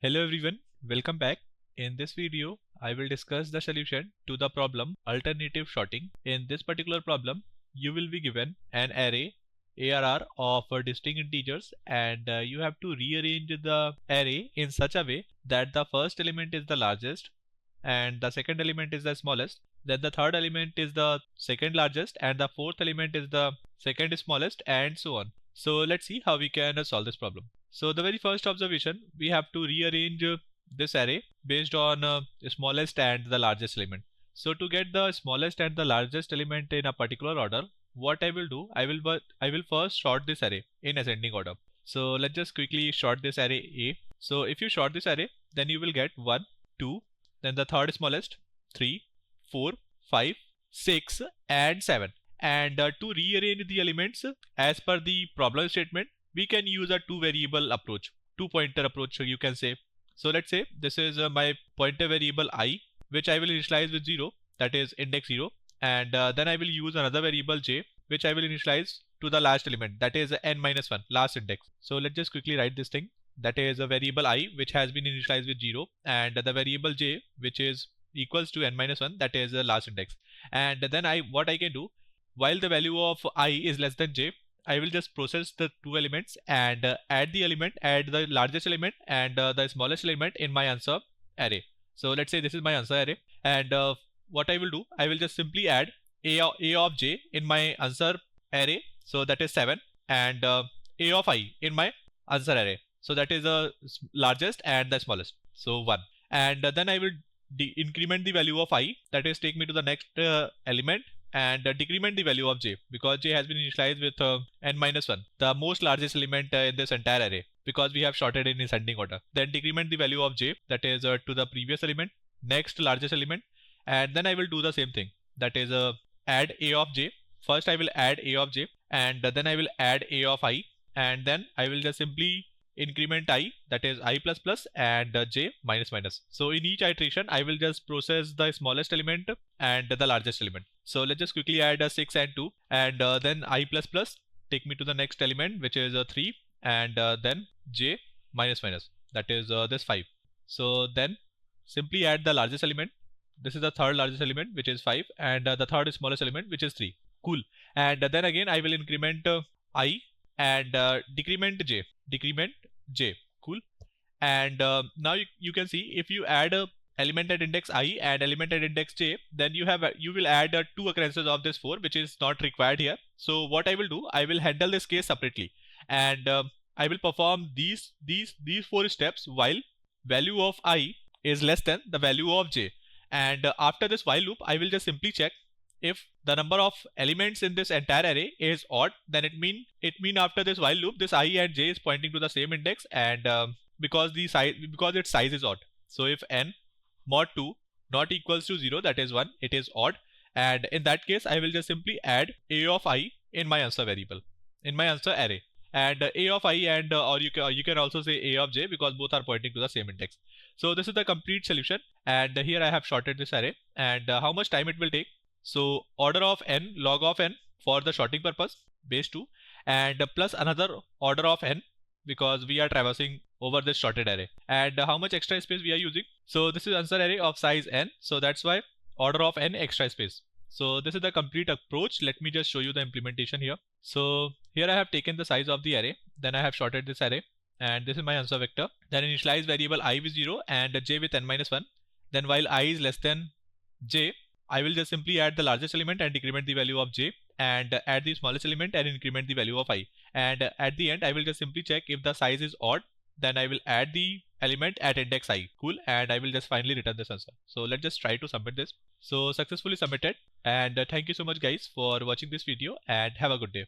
Hello everyone, welcome back. In this video, I will discuss the solution to the problem alternative sorting. In this particular problem, you will be given an array ARR of distinct integers and you have to rearrange the array in such a way that the first element is the largest and the second element is the smallest. Then the third element is the second largest and the fourth element is the second smallest and so on. So let's see how we can solve this problem. So the very first observation, we have to rearrange this array based on the smallest and the largest element. So to get the smallest and the largest element in a particular order, what I will do, I will first sort this array in ascending order. So let's just quickly sort this array A. So if you sort this array, then you will get 1, 2, then the third smallest 3, 4, 5, 6 and 7. And to rearrange the elements as per the problem statement, we can use a two variable approach, two pointer approach you can say. So let's say this is my pointer variable I, which I will initialize with 0, that is index 0, and then I will use another variable j, which I will initialize to the last element, that is n minus 1, last index. So let's just quickly write this thing. That is a variable I which has been initialized with 0, and the variable j which is equals to n minus 1, that is the last index. And then what I can do, while the value of I is less than j, I will just process the two elements and add the largest element and the smallest element in my answer array. So let's say this is my answer array, and what I will do, I will just simply add a of j in my answer array, so that is 7, and a of I in my answer array, so that is the largest and the smallest, so 1. And then I will increment the value of I, that is take me to the next element, and decrement the value of j, because j has been initialized with n minus 1, the most largest element in this entire array, because we have sorted in ascending order. Then decrement the value of j, that is to the previous element, next largest element, and then I will do the same thing, that is add a of j. First I will add a of j, and then I will add a of I, and then I will just simply increment I, that is I plus plus, and j minus minus. So in each iteration, I will just process the smallest element and the largest element. So let's just quickly add 6 and 2, and then I plus plus take me to the next element, which is 3, and then j minus minus, that is this 5. So then simply add the largest element. This is the third largest element, which is 5, and the third smallest element, which is 3. Cool. And then again I will increment I and decrement j. Cool. And now you can see, if you add a element at index I and element at index j, then you will add two occurrences of this 4, which is not required here. So what I will do, I will handle this case separately, and I will perform these 4 steps while value of I is less than the value of j. And after this while loop, I will just simply check if the number of elements in this entire array is odd, then it mean after this while loop, this I and j is pointing to the same index, and because its size is odd. So if n mod 2 not equals to 0, that is 1, it is odd, and in that case I will just simply add a of I in my answer variable, in my answer array, and a of I and or you can also say a of j, because both are pointing to the same index. So this is the complete solution, and here I have sorted this array, and how much time it will take. So order of n, log of n for the sorting purpose, base 2, and plus another order of n, because we are traversing over this sorted array. And how much extra space we are using? So this is answer array of size n, so that's why order of n extra space. So this is the complete approach. Let me just show you the implementation here. So here I have taken the size of the array, then I have sorted this array, and this is my answer vector. Then initialize variable I with 0 and j with n minus 1. Then while I is less than j, I will just simply add the largest element and decrement the value of j, and add the smallest element and increment the value of I. And at the end, I will just simply check if the size is odd, then I will add the element at index I. Cool. And I will just finally return this answer. So let's just try to submit this. So successfully submitted. And thank you so much guys for watching this video, and have a good day.